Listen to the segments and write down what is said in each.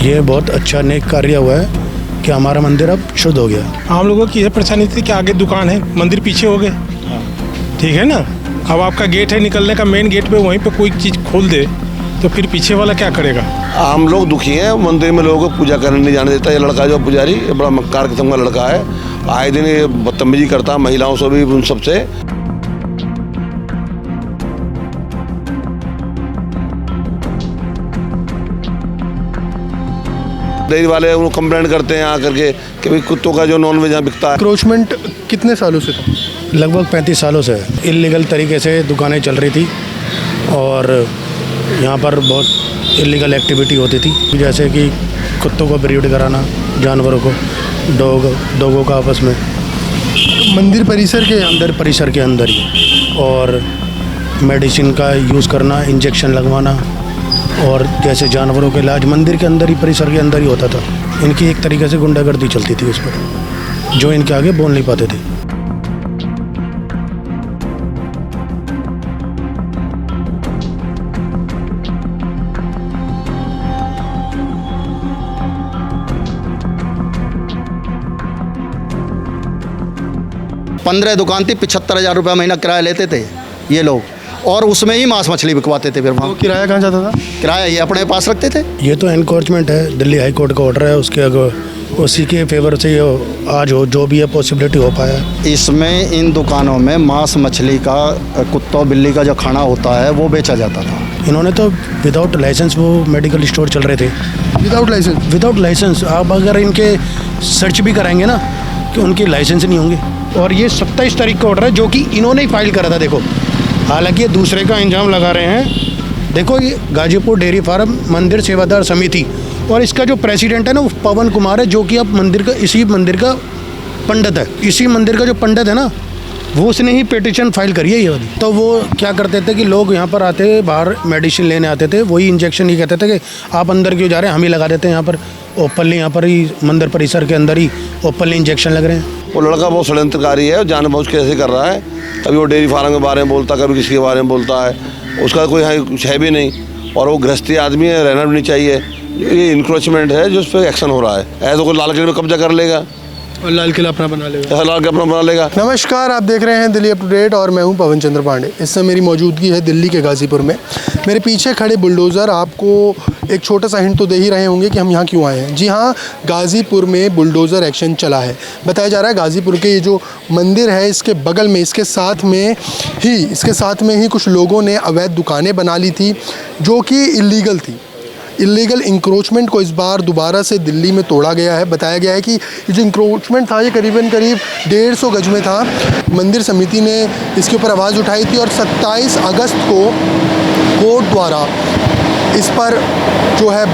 ये बहुत अच्छा नेक कार्य हुआ है कि हमारा मंदिर अब शुद्ध हो गया। हम लोगों की यह परेशानी थी कि आगे दुकान है, मंदिर पीछे हो गए, ठीक है ना। अब आपका गेट है निकलने का, मेन गेट पे वहीं पे कोई चीज़ खोल दे तो फिर पीछे वाला क्या करेगा। आम लोग दुखी हैं, मंदिर में लोगों को पूजा करने नहीं जाने देता। ये लड़का जो पुजारी, ये बड़ा मक्कार किस्म का लड़का है, आए दिन ये बदतमीजी करता है महिलाओं से भी, उन सबसे। डेयरी वाले वो कंप्लेंट करते हैं आकर के कि भाई कुत्तों का जो नॉनवेज यहाँ बिकता है। इंक्रोचमेंट कितने सालों से था? लगभग 35 सालों से इल्लीगल तरीके से दुकानें चल रही थी और यहाँ पर बहुत इल्लीगल एक्टिविटी होती थी, जैसे कि कुत्तों को ब्रीड कराना, जानवरों को, डॉगों का आपस में मंदिर परिसर के अंदर ही, और मेडिसिन का यूज़ करना, इंजेक्शन लगवाना, और जैसे जानवरों के इलाज मंदिर के अंदर ही, परिसर के अंदर ही होता था। इनकी एक तरीके से गुंडागर्दी चलती थी उस पर, जो इनके आगे बोल नहीं पाते थे। पंद्रह दुकान थी, 75,000 रुपये महीना किराया लेते थे ये लोग, और उसमें ही मांस मछली बिकवाते थे। फिर वहाँ किराया कहाँ जाता था? किराया ये अपने पास रखते थे। ये तो एनक्रोचमेंट है, दिल्ली हाई कोर्ट का ऑर्डर है, उसके उसी के फेवर से ये आज जो भी है पॉसिबिलिटी हो पाया। इसमें इन दुकानों में मांस मछली का, कुत्तों बिल्ली का जो खाना होता है वो बेचा जाता था। इन्होंने तो विदाउट लाइसेंस वो मेडिकल स्टोर चल रहे थे। विदाउट लाइसेंस आप अगर इनके सर्च भी कराएंगे ना कि उनके लाइसेंस नहीं होंगे। और ये 27 तारीख का ऑर्डर है जो कि इन्होंने ही फाइल करा था। देखो, हालांकि ये दूसरे का इंजाम लगा रहे हैं। देखो, ये गाजीपुर डेयरी फार्म मंदिर सेवादार समिति, और इसका जो प्रेसिडेंट है ना वो पवन कुमार है, जो कि अब इसी मंदिर का पंडित है। इसी मंदिर का जो पंडित है ना, वो उसने ही पिटीशन फाइल करी है ये वाली। तो वो क्या करते थे कि लोग यहाँ पर आते, बाहर मेडिसिन लेने आते थे, वही इंजेक्शन ही कहते थे कि आप अंदर क्यों जा रहे हैं, हम ही लगा देते हैं यहाँ पर ओपनली, यहाँ पर ही मंदिर परिसर के अंदर ही ओपनली इंजेक्शन लग रहे हैं। वो लड़का बहुत षड्यंत्रकारी है, जानबूझ के ऐसे कर रहा है। कभी वो डेयरी फार्म के बारे में बोलता है, कभी किसी के बारे में बोलता है, उसका कोई कुछ है भी नहीं, और वो गृहस्थी आदमी है, रहना भी नहीं चाहिए। ये इंक्रोचमेंट है जो उस पर एक्शन हो रहा है। ऐसा कोई लाल किले में कब्जा कर लेगा और लाल किला अपना बना लेगा। लाल किला अपना बना लेगा। नमस्कार, आप देख रहे हैं दिल्ली अप टू डेट और मैं हूं पवन चंद्र पांडे। इस समय मेरी मौजूदगी है दिल्ली के गाजीपुर में। मेरे पीछे खड़े बुलडोज़र आपको एक छोटा सा हिंट तो दे ही रहे होंगे कि हम यहाँ क्यों आए हैं। जी हाँ, गाज़ीपुर में बुलडोज़र एक्शन चला है। बताया जा रहा है गाज़ीपुर के ये जो मंदिर है, इसके बगल में, इसके साथ में ही कुछ लोगों ने अवैध दुकानें बना ली थी जो कि इल्लीगल थी। इल्लीगल इंक्रोचमेंट को इस बार दोबारा से दिल्ली में तोड़ा गया है। बताया गया है कि ये जो इंक्रोचमेंट था ये करीब 150 गज में था। मंदिर समिति ने इसके ऊपर आवाज़ उठाई थी और 27 अगस्त को कोर्ट द्वारा इस पर जो है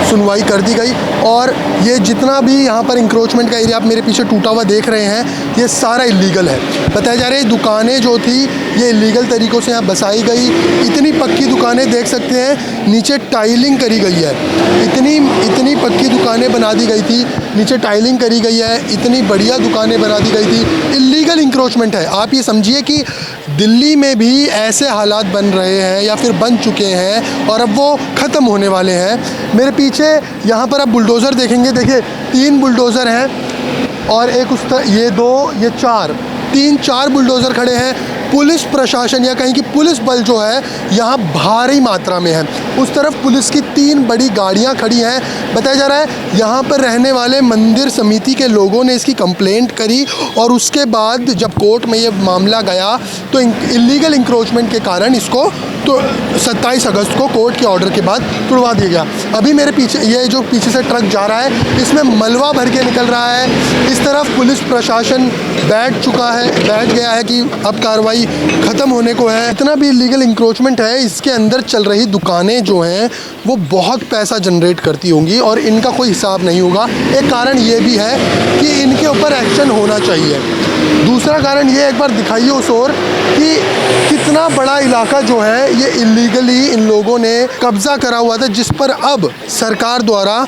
सुनवाई कर दी गई। और ये जितना भी यहाँ पर इंक्रोचमेंट का एरिया आप मेरे पीछे टूटा हुआ देख रहे हैं, ये सारा इल्लीगल है। बताया जा रहा है दुकानें जो थी ये इल्लीगल तरीक़ों से यहाँ बसाई गई। इतनी पक्की दुकानें देख सकते हैं, नीचे टाइलिंग करी गई है। इतनी पक्की दुकानें बना दी गई थी, नीचे टाइलिंग करी गई है, इतनी बढ़िया दुकानें बना दी गई थी। इल्लीगल इंक्रोचमेंट है। आप ये समझिए कि दिल्ली में भी ऐसे हालात बन रहे हैं या फिर बन चुके हैं और अब वो ख़त्म होने वाले हैं। मेरे पीछे यहाँ पर आप बुलडोज़र देखेंगे, देखिए 3 बुलडोज़र हैं और एक ये 2, ये 4, 3-4 बुलडोज़र खड़े हैं। पुलिस प्रशासन या कहीं की पुलिस बल जो है यहाँ भारी मात्रा में है। उस तरफ पुलिस की 3 बड़ी गाड़ियाँ खड़ी हैं। बताया जा रहा है यहाँ पर रहने वाले मंदिर समिति के लोगों ने इसकी कंप्लेंट करी और उसके बाद जब कोर्ट में ये मामला गया तो इल्लीगल इंक्रोचमेंट के कारण इसको तो 27 अगस्त को कोर्ट के ऑर्डर के बाद तुड़वा दिया गया। अभी मेरे पीछे ये जो पीछे से ट्रक जा रहा है इसमें मलबा भर के निकल रहा है। इस तरफ पुलिस प्रशासन बैठ गया है कि अब कार्रवाई ख़त्म होने को है। इतना भी इलीगल इंक्रोचमेंट है, इसके अंदर चल रही दुकानें जो हैं वो बहुत पैसा जनरेट करती होंगी और इनका कोई हिसाब नहीं होगा। एक कारण ये भी है कि इनके ऊपर एक्शन होना चाहिए। दूसरा कारण ये, एक बार दिखाइए उस ओर, कि कितना बड़ा इलाका जो है ये इल्लीगली इन लोगों ने कब्ज़ा करा हुआ था, जिस पर अब सरकार द्वारा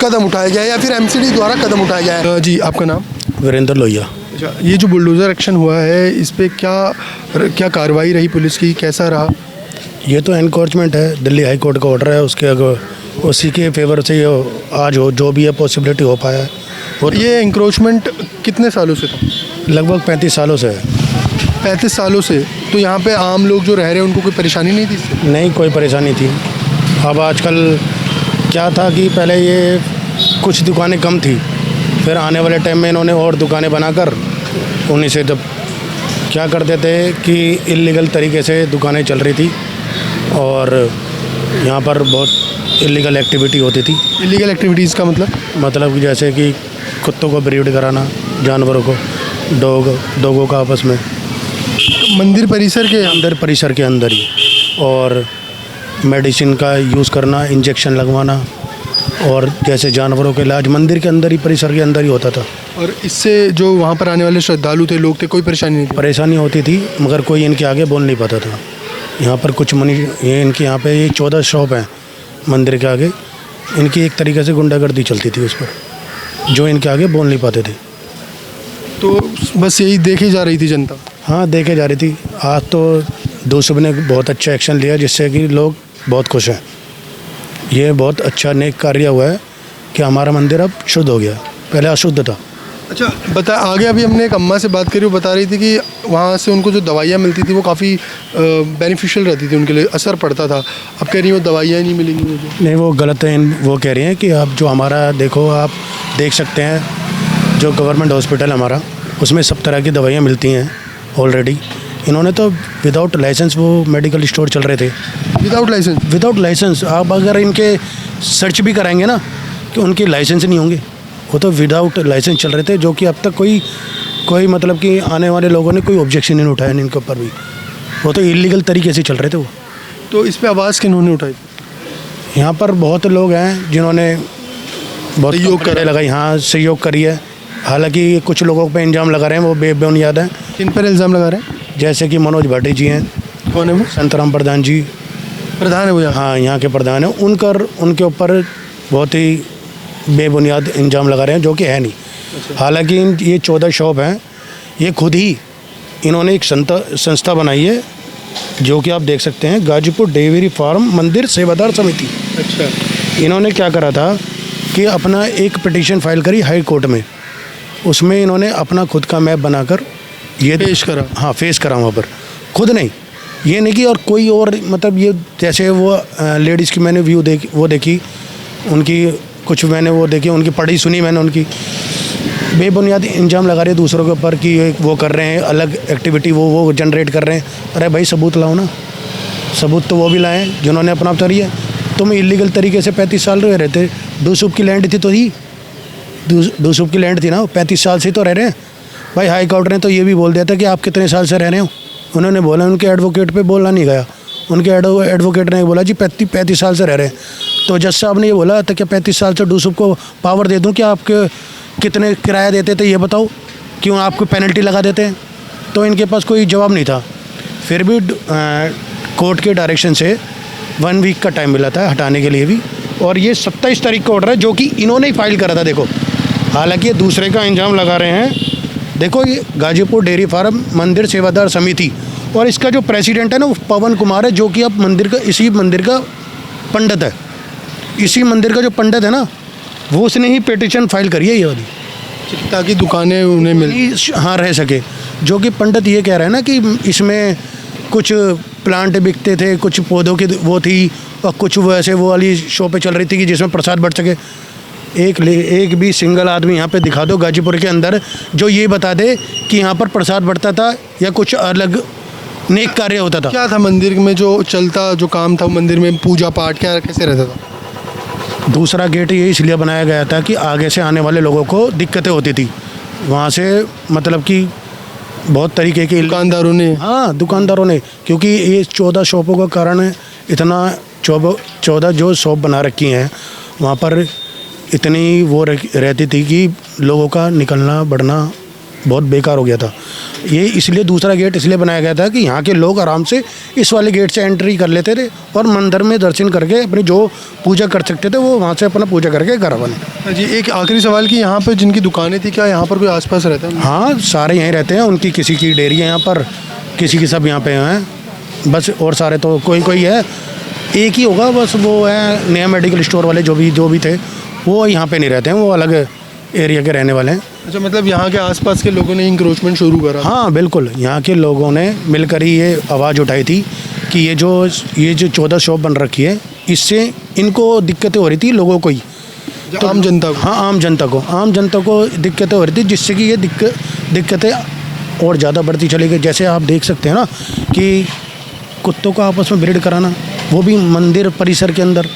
कदम उठाया गया है या फिर एमसीडी द्वारा कदम उठाया गया है। जी, आपका नाम? वीरेंद्र लोहिया। अच्छा, ये जो बुलडोज़र एक्शन हुआ है इस पर क्या कार्रवाई रही पुलिस की, कैसा रहा? ये तो एनक्रोचमेंट है, दिल्ली हाई कोर्ट का ऑर्डर है, उसके उसी के फेवर से ये आज हो जो भी है पॉसिबिलिटी हो पाया है। और ये इंक्रोचमेंट कितने सालों से था? लगभग 35 सालों से है। 35 सालों से। तो यहाँ पे आम लोग जो रह रहे हैं उनको कोई परेशानी नहीं थी इससे? नहीं, कोई परेशानी थी। अब आजकल क्या था कि पहले ये कुछ दुकानें कम थी, फिर आने वाले टाइम में इन्होंने और दुकानें बनाकर उन्हीं से जब क्या करते थे कि इलीगल तरीके से दुकानें चल रही थी और यहाँ पर बहुत इलीगल एक्टिविटी होती थी। इलीगल एक्टिविटीज़ का मतलब कि जैसे कि कुत्तों को ब्रीड कराना, जानवरों को, डॉगों का आपस में मंदिर परिसर के अंदर ही, और मेडिसिन का यूज़ करना, इंजेक्शन लगवाना, और जैसे जानवरों के इलाज मंदिर के अंदर ही, परिसर के अंदर ही होता था। और इससे जो वहाँ पर आने वाले श्रद्धालु थे, लोग थे, कोई परेशानी नहीं थी? परेशानी होती थी मगर कोई इनके आगे बोल नहीं पाता था। यहाँ पर कुछ ये इनके यहाँ पे ये 14 शॉप हैं मंदिर के आगे, इनकी एक तरीके से गुंडागर्दी चलती थी उस पर, जो इनके आगे बोल नहीं पाते थे। तो बस यही देखी जा रही थी जनता? हाँ, देखे जा रही थी। आज तो दूसरों ने बहुत अच्छा एक्शन लिया जिससे कि लोग बहुत खुश हैं। ये बहुत अच्छा नेक कार्य हुआ है कि हमारा मंदिर अब शुद्ध हो गया, पहले अशुद्ध था। अच्छा, आगे अभी हमने एक अम्मा से बात करी, वो बता रही थी कि वहाँ से उनको जो दवाइयाँ मिलती थी वो काफ़ी बेनिफिशियल रहती थी, उनके लिए असर पड़ता था। अब कह रही वो दवाइयाँ नहीं मिलेंगी मुझे। नहीं, वो गलत है। वो कह रही हैं कि अब जो हमारा देखो, आप देख सकते हैं जो गवर्नमेंट हॉस्पिटल हमारा, उसमें सब तरह की दवाइयाँ मिलती हैं ऑलरेडी। इन्होंने तो विदाउट लाइसेंस वो मेडिकल स्टोर चल रहे थे। विदाउट लाइसेंस आप अगर इनके सर्च भी कराएंगे ना कि उनके लाइसेंस नहीं होंगे, वो तो विदाउट लाइसेंस चल रहे थे, जो कि अब तक कोई मतलब कि आने वाले लोगों ने कोई ऑब्जेक्शन नहीं उठाया इनके ऊपर भी। वो तो इलीगल तरीके से चल रहे थे वो। तो इस पे आवाज़ किन्होंने उठाई? यहाँ पर बहुत लोग हैं जिन्होंने बहुत सहयोग करी है। हालांकि कुछ लोगों पे इल्ज़ाम लगा रहे हैं, वो बेबुनियाद है। किन पर इल्ज़ाम लगा रहे हैं? जैसे कि मनोज भाटी जी हैं। कौन है वो? संतराम प्रधान जी प्रधान है वो? हाँ, यहाँ के प्रधान हैं। उनके ऊपर बहुत ही बेबुनियाद इल्ज़ाम लगा रहे हैं, जो कि है नहीं। हालांकि ये 14 शॉप हैं, ये खुद ही इन्होंने एक संस्था बनाई है, जो कि आप देख सकते हैं, गाजीपुर डेयरी फार्म मंदिर सेवादार समिति। अच्छा। इन्होंने क्या करा था कि अपना एक पिटीशन फाइल करी हाई कोर्ट में, उसमें इन्होंने अपना खुद का मैप बनाकर ये पेश करा। हाँ, पेश करा वहाँ पर, खुद नहीं, ये नहीं कि और कोई और, मतलब ये जैसे वो लेडीज़ की मैंने वो देखी उनकी, कुछ मैंने वो देखी, उनकी पढ़ी सुनी मैंने, उनकी बेबुनियाद इल्ज़ाम लगा रहे दूसरों के ऊपर कि वो कर रहे हैं अलग एक्टिविटी, वो जनरेट कर रहे हैं। अरे भाई, सबूत लाओ ना। सबूत तो वो भी लाएँ जिन्होंने अपना करी है। तुम इलीगल तरीके से 35 साल रह रहे थे। डूसूप की लैंड थी तो ही डूसूप की लैंड थी ना, 35 साल से तो रह रहे हैं भाई। हाई कोर्ट ने तो ये भी बोल दिया था कि आप कितने साल से रह रहे हो। उन्होंने बोला, उनके एडवोकेट पे बोलना नहीं गया, उनके एडवोकेट ने बोला जी 35 साल से रह रहे हैं। तो जज साहब ने ये बोला था कि 35 साल से डूसूप को पावर दे दूं कि आपके कितने किराया देते थे ये बताओ, क्यों आपको पेनल्टी लगा देते हैं। तो इनके पास कोई जवाब नहीं था। फिर भी कोर्ट के डायरेक्शन से 1 वीक का टाइम मिला था हटाने के लिए भी, और ये 27 तारीख का ऑर्डर है, जो कि इन्होंने ही फाइल करा था। देखो, हालांकि ये दूसरे का इल्ज़ाम लगा रहे हैं। देखो, ये गाजीपुर डेयरी फार्म मंदिर सेवादार समिति, और इसका जो प्रेसिडेंट है ना वो पवन कुमार है, जो कि अब इसी मंदिर का पंडित है। इसी मंदिर का जो पंडित है ना, वो उसने ही पिटीशन फाइल करी है ये वाली, ताकि दुकानें उन्हें मिल हाँ रह सके। जो कि पंडित ये कह रहे हैं ना कि इसमें कुछ प्लांट बिकते थे, कुछ पौधों की वो थी, और कुछ वैसे वो वाली शॉपें चल रही थी कि जिसमें प्रसाद बढ़ सके। एक भी सिंगल आदमी यहाँ पे दिखा दो गाजीपुर के अंदर जो ये बता दे कि यहाँ पर प्रसाद बढ़ता था या कुछ अलग नेक कार्य होता था। क्या था मंदिर में जो चलता, जो काम था मंदिर में, पूजा पाठ क्या कैसे रहता था? दूसरा गेट ये इसलिए बनाया गया था कि आगे से आने वाले लोगों को दिक्कतें होती थी वहाँ से, मतलब कि बहुत तरीके के दुकानदारों ने, क्योंकि ये 14 शॉपों का कारण इतना 14 जो शॉप बना रखी हैं, वहाँ पर इतनी वो रहती थी कि लोगों का निकलना बढ़ना बहुत बेकार हो गया था। ये इसलिए दूसरा गेट इसलिए बनाया गया था कि यहाँ के लोग आराम से इस वाले गेट से एंट्री कर लेते थे और मंदिर में दर्शन करके अपनी जो पूजा कर सकते थे वो वहाँ से अपना पूजा करके घर बने। जी, एक आखिरी सवाल कि यहाँ पर जिनकी दुकानें थी, क्या यहाँ पर कोई आसपास रहता है? हाँ, सारे यहीं रहते हैं। उनकी किसी की डेयरी है यहाँ पर, किसी की सब यहाँ पे हैं बस, और सारे तो कोई है एक ही होगा बस, वो है नया मेडिकल स्टोर वाले जो भी थे वो यहाँ पे नहीं रहते हैं, वो अलग एरिया के रहने वाले हैं। अच्छा, मतलब यहाँ के आसपास के लोगों ने इंक्रोचमेंट शुरू करा? हाँ बिल्कुल, यहाँ के लोगों ने मिलकर ही ये आवाज़ उठाई थी कि ये जो 14 शॉप बन रखी है इससे इनको दिक्कतें हो रही थी लोगों को ही, तो आम जनता को? हाँ आम जनता को दिक्कतें हो रही थी, जिससे कि ये दिक्कतें और ज़्यादा बढ़ती चली गई। जैसे आप देख सकते हैं ना कि कुत्तों को आपस में ब्रीड कराना, वो भी मंदिर परिसर के अंदर,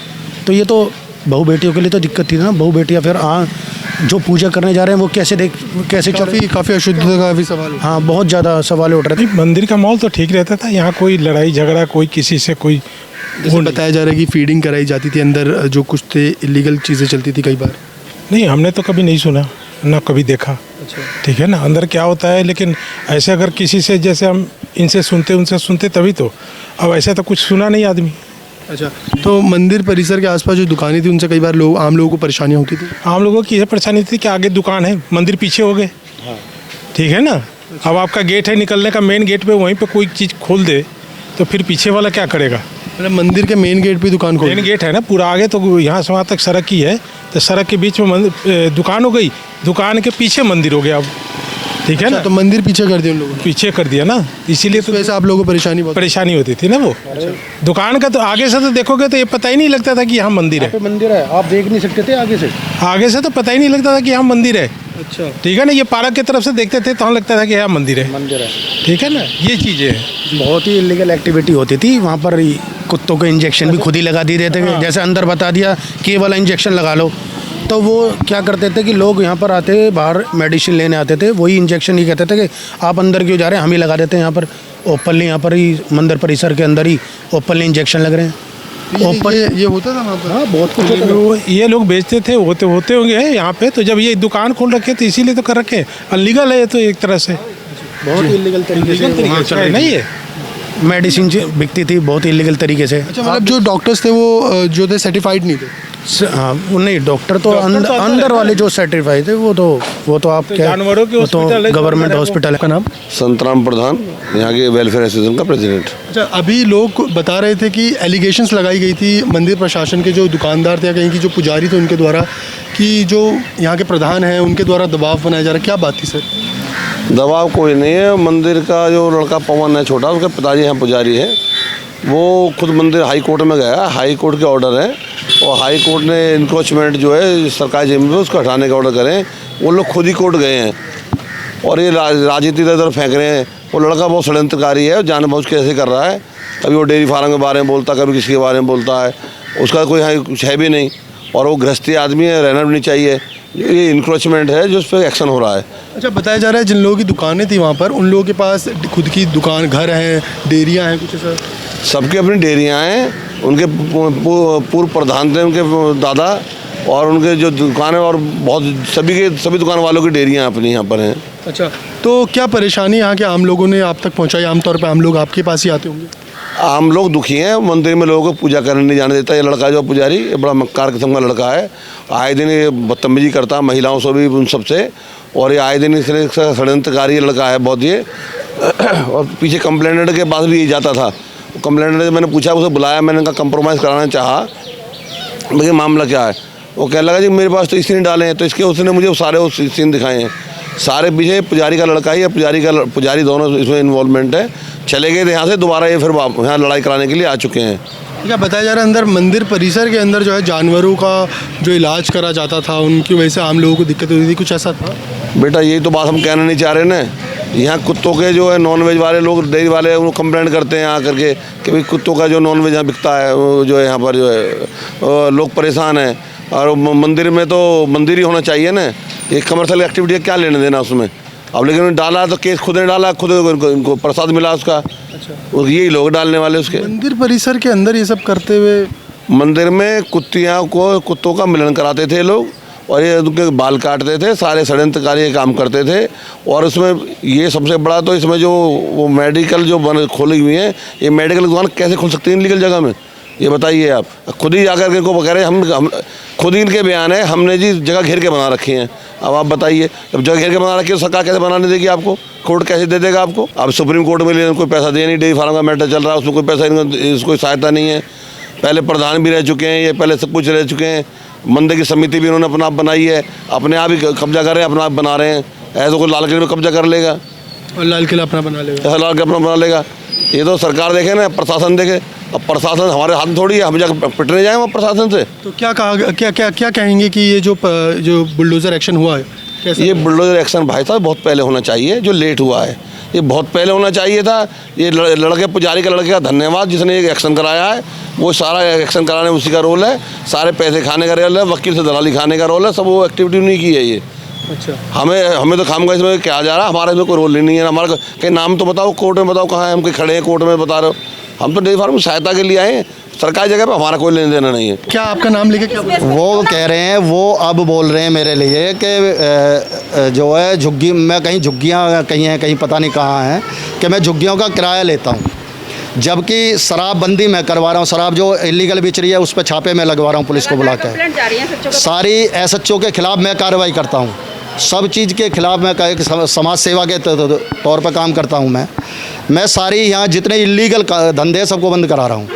तो ये तो बहू बेटियों के लिए तो दिक्कत थी ना। बहू बेटियाँ फिर जो पूजा करने जा रहे हैं वो कैसे काफ़ी अशुद्धता का भी सवाल? हाँ बहुत ज़्यादा सवाल उठ रहे थे। मंदिर का माहौल तो ठीक रहता था, यहाँ कोई लड़ाई झगड़ा कोई किसी से कोई जैसे बताया जा रहा है कि फीडिंग कराई जाती थी अंदर, जो कुछ थे इलीगल चीज़ें चलती थी कई बार। नहीं, हमने तो कभी नहीं सुना ना कभी देखा। अच्छा, ठीक है ना, अंदर क्या होता है, लेकिन ऐसे अगर किसी से जैसे हम इनसे सुनते उनसे सुनते तभी तो, अब ऐसा तो कुछ सुना नहीं आदमी। अच्छा, तो मंदिर परिसर के आसपास जो दुकानें थी उनसे कई बार आम लोगों को परेशानी होती थी? आम लोगों की यह परेशानी थी कि आगे दुकान है, मंदिर पीछे हो गए। ठीक है ना, अब आपका गेट है निकलने का, मेन गेट पे वहीं पे कोई चीज़ खोल दे तो फिर पीछे वाला क्या करेगा? मतलब मंदिर के मेन गेट पे दुकान खोल? मेन गेट है ना पूरा, आगे तो यहाँ से वहाँ तक सड़क ही है, तो सड़क के बीच में दुकान हो गई, दुकान के पीछे मंदिर हो गया अब। ठीक है ना, तो मंदिर पीछे कर दिया उन लोगों ने? पीछे कर दिया ना, इसीलिए तो वैसे आप लोगों को परेशानी होती थी ना वो। दुकान का तो आगे से तो देखोगे तो ये पता ही नहीं लगता था कि यहाँ मंदिर है। मंदिर है, आप देख नहीं सकते थे आगे से तो पता ही नहीं लगता था कि यहाँ मंदिर है। अच्छा, ठीक है ना, ये पार्क की तरफ से देखते थे तो लगता था कि यहाँ मंदिर है। ठीक है ना, ये चीज़ें हैं। बहुत ही इलीगल एक्टिविटी होती थी वहाँ पर। कुत्तों को इंजेक्शन भी खुद ही लगा दिए थे। जैसे अंदर बता दिया कि ये वाला इंजेक्शन लगा लो, तो वो क्या करते थे कि लोग यहाँ पर आते, बाहर मेडिसिन लेने आते थे, वही इंजेक्शन ही कहते थे कि आप अंदर क्यों जा रहे हैं, हम ही लगा देते हैं यहाँ पर ओपनली, यहाँ पर ही मंदिर परिसर के अंदर ही ओपनली इंजेक्शन लग रहे हैं। ये होता था वहाँ पर? हाँ बहुत कुछ ये लोग बेचते थे, होते होंगे यहाँ पे, तो जब ये दुकान खोल रखे तो इसीलिए तो कर रखे। अनलीगल है ये तो एक तरह से, बहुत इलीगल तरीके से नहीं है। मेडिसिन बिकती थी बहुत इलीगल तरीके से। अच्छा, मतलब जो डॉक्टर्स थे वो जो थे सर्टिफाइड नहीं थे? हाँ नहीं, डॉक्टर तो अंदर वाले जो सर्टिफाइड थे वो तो आप क्या, जानवरों के हॉस्पिटल है, गवर्नमेंट हॉस्पिटल है। का नाम संतराम प्रधान, यहाँ के वेलफेयर एसोसिएशन का प्रेसिडेंट। अच्छा, अभी लोग बता रहे थे कि एलिगेशंस लगाई गई थी मंदिर प्रशासन के जो दुकानदार थे या कहीं की जो पुजारी थे उनके द्वारा, कि जो यहाँ के प्रधान हैं उनके द्वारा दबाव बनाया जा रहा है। क्या बात थी सर? दबाव कोई नहीं है। मंदिर का जो लड़का पवन है छोटा, उसके पिताजी यहाँ पुजारी है, वो खुद मंदिर हाई कोर्ट में गया, हाई कोर्ट के ऑर्डर है, और हाई कोर्ट ने इंक्रोचमेंट जो है सरकारी ज़मीन पे उसको हटाने का ऑर्डर करें। वो लोग खुद ही कोर्ट गए हैं और ये राजनीति इधर फेंक रहे हैं। वो लड़का बहुत षड्यंत्रकारी है, जानबूझ के ऐसे कर रहा है। कभी वो डेयरी फार्म के बारे में बोलता है, कभी किसी के बारे में बोलता है, उसका कोई कुछ है भी नहीं, और वो गृहस्थी आदमी है, रहना भी नहीं चाहिए। ये इंक्रोचमेंट है जो उस पर एक्शन हो रहा है। अच्छा, बताया जा रहा है जिन लोगों की दुकानें थी वहाँ पर, उन लोगों के पास खुद की दुकान, घर हैं, डेयरियाँ हैं कुछ सर? सबकी अपनी डेयरियाँ हैं। उनके पूर्व प्रधान थे उनके दादा, और उनके जो दुकान है, और बहुत सभी दुकान वालों की डेयरियाँ अपनी यहाँ पर हैं। अच्छा, तो क्या परेशानी यहाँ के आम लोगों ने आप तक पहुँचाई? आमतौर पर आम लोग आपके पास ही आते होंगे? आम लोग दुखी हैं। मंदिर में लोगों को पूजा करने नहीं जाने देता ये लड़का जो पुजारी, ये बड़ा मक्कार किस्म का लड़का है। आए दिन ये बदतमीजी करता है महिलाओं से भी, उन सबसे, और ये आए दिन इसलिए षड्यंत्रकारी लड़का है बहुत ये। और पीछे कंप्लेंट के पास भी यही जाता था। कंप्लेंट से मैंने पूछा, उसे बुलाया, मैंने उनका कंप्रोमाइज़ कराना चाहा, लेकिन मामला क्या है। वो कह लगा जी मेरे पास तो सीन डाले हैं, तो इसके उसने मुझे सारे सीन दिखाए हैं। सारे पीछे पुजारी का लड़का ही है, पुजारी दोनों इसमें इन्वॉल्वमेंट है। चले गए थे यहाँ से, दोबारा ये फिर यहाँ लड़ाई कराने के लिए आ चुके हैं। क्या बताया जा रहा है अंदर मंदिर परिसर के अंदर जो है जानवरों का जो इलाज करा जाता था, उनकी वजह से आम लोगों को दिक्कत होती थी, कुछ ऐसा था? बेटा यही तो बात हम कहना नहीं चाह रहे ना। यहाँ कुत्तों के जो है नॉनवेज वाले लोग, डेयरी वाले, वो कंप्लेंट करते हैं यहाँ करके कि भाई कुत्तों का जो नॉनवेज यहाँ बिकता है, वो जो है यहाँ पर जो है लोग परेशान हैं। और मंदिर में तो मंदिर ही होना चाहिए ना, ये कमर्शियल एक्टिविटी क्या लेने देना उसमें। अब लेकिन डाला तो केस खुद ने डाला, खुद इनको प्रसाद मिला उसका। अच्छा, यही लोग डालने वाले उसके। मंदिर परिसर के अंदर ये सब करते हुए मंदिर में कुत्तों का मिलन कराते थे लोग, और ये उनके बाल काटते थे, सारे षड्यंत्रकारी काम करते थे। और उसमें ये सबसे बड़ा तो इसमें जो वो मेडिकल जो खोली हुई है, ये मेडिकल दुकान कैसे खुल सकती है इनलीगल जगह में, ये बताइए आप। खुद ही जाकर के इनको कह रहे हैं, हम खुद ही इनके बयान है, हमने जी जगह घेर के बना रखी हैं। अब आप बताइए, जब जगह घेर के बना रखी है तो सरकार कैसे बनाने देगी आपको, कोर्ट कैसे दे देगा आपको? अब सुप्रीम कोर्ट में कोई पैसा दे नहीं, डेयरी फार्म का मैटर चल रहा है, उसमें कोई पैसा, कोई सहायता नहीं है। पहले प्रधान भी रह चुके हैं, ये पहले सब कुछ रह चुके हैं। मंदिर की समिति भी उन्होंने अपना आप बनाई है, अपने आप ही कब्जा कर रहे हैं, अपना आप बना रहे हैं। ऐसा कोई लाल किले में कब्जा कर लेगा और लाल किला अपना बना लेगा। ऐसा लाल किला अपना बना लेगा? ये तो सरकार देखे ना, प्रशासन देखे। अब प्रशासन हमारे हाथ में थोड़ी है, हम जाकर पिटने जाएँ वहाँ प्रशासन से। तो क्या कहा, क्या कहेंगे कि ये जो बुलडोज़र एक्शन हुआ है कैसे? ये बुलडोजर एक्शन भाई साहब बहुत पहले होना चाहिए, जो लेट हुआ है ये बहुत पहले होना चाहिए था। ये लड़के पुजारी का लड़के का धन्यवाद जिसने ये एक्शन कराया है। वो सारा एक्शन कराने उसी का रोल है, सारे पैसे खाने का रोल है, वकील से दलाली खाने का रोल है, सब वो एक्टिविटी नहीं की है ये। अच्छा, हमें तो खामगा इसमें क्या जा रहा है, हमारा इसमें कोई रोल ही नहीं है। हमारा कहीं नाम तो बताओ, कोर्ट में बताओ कहाँ है, हम कहीं खड़े हैं कोर्ट में बता रहे हो। हम तो डेयरी फार्म की सहायता के लिए आए हैं, सरकारी जगह पे हमारा कोई लेन देना नहीं है। क्या आपका नाम लेके क्या वो कह रहे हैं, वो अब बोल रहे हैं मेरे लिए कि जो है झुग्गी, मैं कहीं झुग्गियाँ कहीं हैं, कहीं पता नहीं कहाँ हैं, कि मैं झुग्गियों का किराया लेता हूँ, जबकि शराबबंदी मैं करवा रहा हूँ। शराब जो इलीगल बिच रही है उस पर छापे मैं लगवा रहा हूँ पुलिस को बुला कर। सारी एसएचओ के खिलाफ मैं कार्रवाई करता हूँ, सब चीज़ के खिलाफ मैं समाज सेवा के तौर पर काम करता हूँ। मैं सारी यहाँ जितने इलीगल धंधे सबको बंद करा रहा हूँ।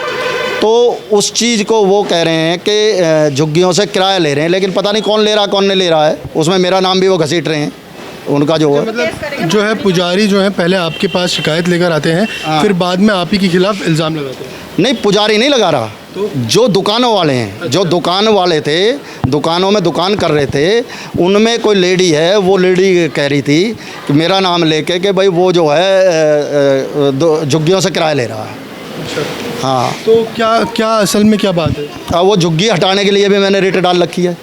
तो उस चीज़ को वो कह रहे हैं कि झुग्गियों से किराया ले रहे हैं, लेकिन पता नहीं कौन ले रहा कौन नहीं ले रहा है। उसमें मेरा नाम भी वो घसीट रहे हैं। उनका जो है मतलब जो है पुजारी जो है पहले आपके पास शिकायत लेकर आते हैं, फिर बाद में आप ही के खिलाफ इल्ज़ाम लगाते हैं। नहीं, पुजारी नहीं लगा रहा, तो जो दुकानों वाले हैं, जो दुकान वाले थे, दुकानों में दुकान कर रहे थे, उनमें कोई लेडी है, वो लेडी कह रही थी कि मेरा नाम लेके कि भाई वो जो है झुग्गियों से किराया ले रहा है। हाँ, तो क्या असल में क्या बात है? वो झुग्गी हटाने के लिए भी मैंने रिट डाल रखी है।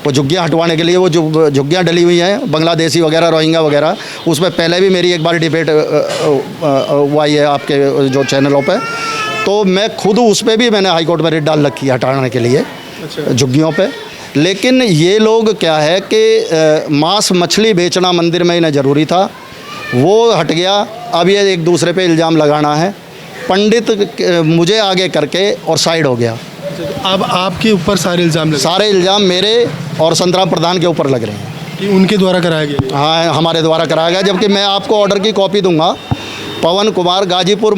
वो झुग्गियाँ हटवाने के लिए वो जो झुग्गियाँ डली हुई हैं बांग्लादेशी वगैरह, रोहिंग्या वगैरह, उसमें पहले भी मेरी एक बार डिबेट हुआ है आपके जो चैनलों पे। तो मैं खुद उस पर भी मैंने हाई कोर्ट में रिट डाल रखी है हटाने के लिए झुग्गियों पे। लेकिन ये लोग क्या है कि मांस मछली बेचना मंदिर में इन्हें ज़रूरी था, वो हट गया। अब ये एक दूसरे पे इल्ज़ाम लगाना है, पंडित मुझे आगे करके और साइड हो गया। अब आपके ऊपर सारे इल्ज़ाम मेरे और संतराम प्रधान के ऊपर लग रहे हैं कि उनके द्वारा कराया गया। हाँ, हमारे द्वारा कराया गया, जबकि मैं आपको ऑर्डर की कॉपी दूंगा। पवन कुमार, गाजीपुर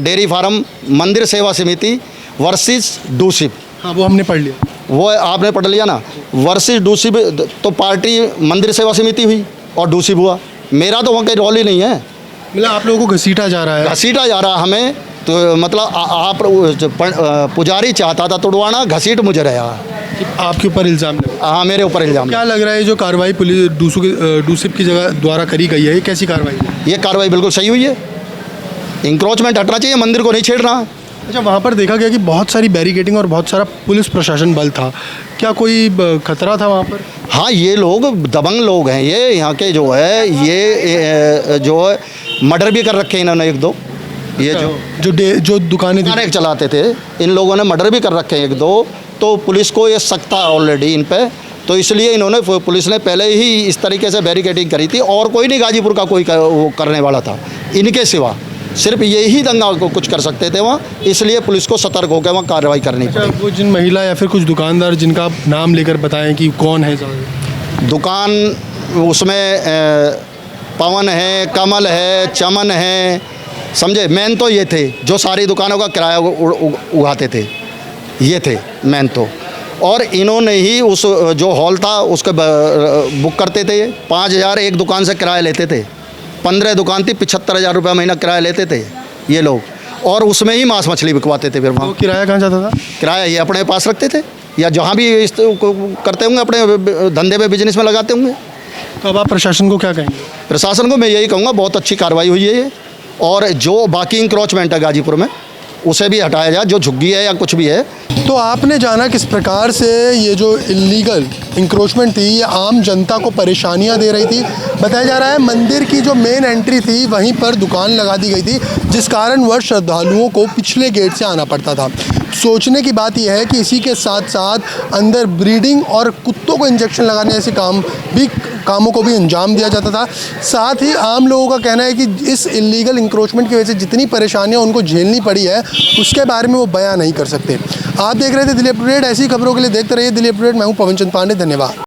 डेयरी फार्म मंदिर सेवा समिति वर्सेस डूसिप। हाँ, वो हमने पढ़ लिया। वो आपने पढ़ लिया ना, वर्सेस डूसिप। तो पार्टी मंदिर सेवा समिति हुई और डूसिप हुआ। मेरा तो वहाँ कोई रोल ही नहीं है। मतलब आप लोगों को घसीटा जा रहा है? घसीटा जा रहा हमें, तो मतलब आप पुजारी चाहता था तुड़वाना, घसीट मुझे रहा। आपके ऊपर इल्ज़ाम लगा? हाँ, मेरे ऊपर इल्ज़ाम। क्या लग रहा है जो कार्रवाई पुलिस डूसिप की जगह द्वारा करी गई है, ये कैसी कार्रवाई है? ये कार्रवाई बिल्कुल सही हुई है। इंक्रोचमेंट हटना चाहिए, मंदिर को नहीं छेड़ना। अच्छा, वहाँ पर देखा गया कि बहुत सारी बैरिकेडिंग और बहुत सारा पुलिस प्रशासन बल था, क्या कोई खतरा था वहाँ पर? हाँ, ये लोग दबंग लोग हैं, ये यहाँ के जो है, ये जो है मर्डर भी कर रखे हैं इन्होंने एक दो। ये जो दुकानें चलाते थे, इन लोगों ने मर्डर भी कर रखे हैं एक दो। तो पुलिस को ये सख्त था ऑलरेडी इन पे, तो इसलिए इन्होंने, पुलिस ने पहले ही इस तरीके से बैरिकेडिंग करी थी। और कोई नहीं गाजीपुर का कोई वो करने वाला था इनके सिवा, सिर्फ यही दंगा को कुछ कर सकते थे वहाँ, इसलिए पुलिस को सतर्क होकर वहाँ कार्रवाई करनी पड़ी। वो जिन महिला या फिर कुछ दुकानदार जिनका आप नाम लेकर बताएं कि कौन है दुकान, उसमें पवन है, कमल है, चमन है, समझे। मेन तो ये थे जो सारी दुकानों का किराया उगाते थे, ये थे मेन तो। और इन्होंने ही उस जो हॉल था उसको बुक करते थे। 5,000 एक दुकान से किराया लेते थे, 15 दुकान थी, 75,000 रुपये महीना किराया लेते थे ये लोग। और उसमें ही मांस मछली बिकवाते थे। फिर वहाँ किराया कहाँ जाता था? किराया ये अपने पास रखते थे, या जहाँ भी इस करते होंगे अपने धंधे में, बिजनेस में लगाते होंगे। तो अब आप प्रशासन को क्या कहेंगे? प्रशासन को मैं यही कहूँगा, बहुत अच्छी कार्रवाई हुई है ये, और जो बाकी इंक्रोचमेंट है गाजीपुर में उसे भी हटाया जाए, जो झुग्गी है या कुछ भी है। तो आपने जाना किस प्रकार से ये जो इलीगल इंक्रोचमेंट थी ये आम जनता को परेशानियां दे रही थी। बताया जा रहा है मंदिर की जो मेन एंट्री थी वहीं पर दुकान लगा दी गई थी, जिस कारणवश श्रद्धालुओं को पिछले गेट से आना पड़ता था। सोचने की बात यह है कि इसी के साथ साथ अंदर ब्रीडिंग और कुत्तों को इंजेक्शन लगाने ऐसे कामों को भी अंजाम दिया जाता था। साथ ही आम लोगों का कहना है कि इस इलीगल इंक्रोचमेंट की वजह से जितनी परेशानियां उनको झेलनी पड़ी है उसके बारे में वो बयां नहीं कर सकते। आप देख रहे थे दिल्ली अपडेट। ऐसी खबरों के लिए देखते रहिए दिल्ली अपडेट। मैं हूं पवन चंद पांडे। धन्यवाद।